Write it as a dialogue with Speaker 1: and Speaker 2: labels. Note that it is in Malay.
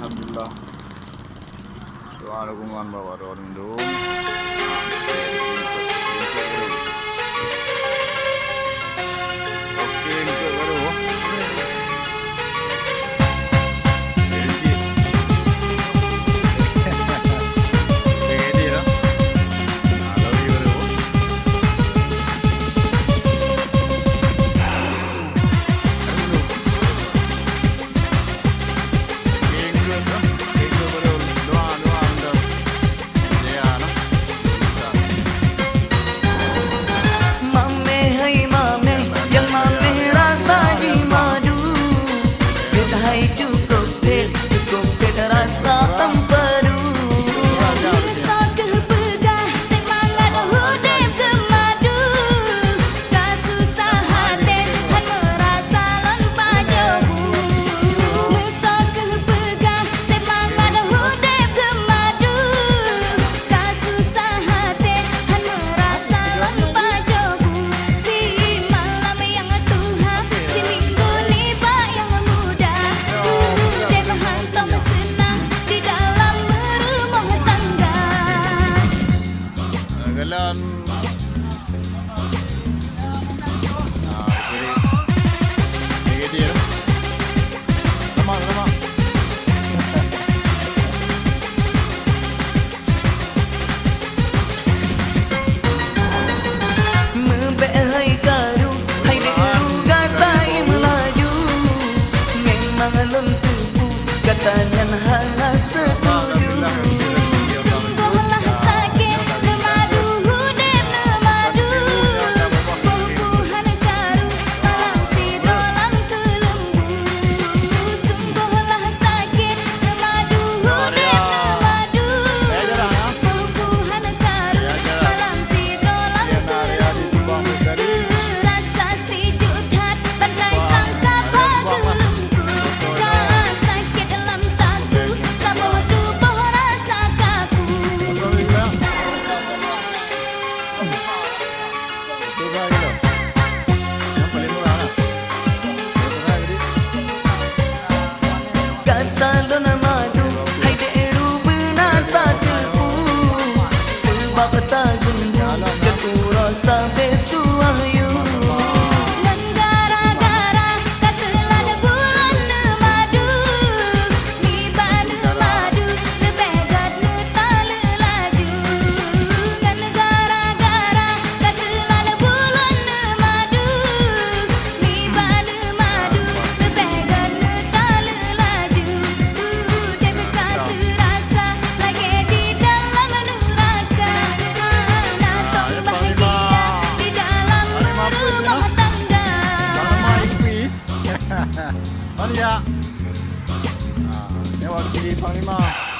Speaker 1: Alhamdulillah. Doa dukungan Bapak Rondung. Oke, untuk baru.
Speaker 2: Katanya hanya setuju. Sungguhlah sakit nemadu hudem nemadu. Pempuhan karu malang sidolam kelembu. Sungguhlah sakit nemadu hudem nemadu. Pempuhan karu malang sidolam kelembu. Rasa sejuk hat pandai sangka pagelungku. Sampai suayu gara-gara katelan bulan nemadu niba nemadu lebegat netale laju gara-gara katelan bulan nemadu niba nemadu lebegat netale laju dekat terasa lagi di dalam neraka natong bahagia
Speaker 1: Panglima. Lewat kiri Panglima.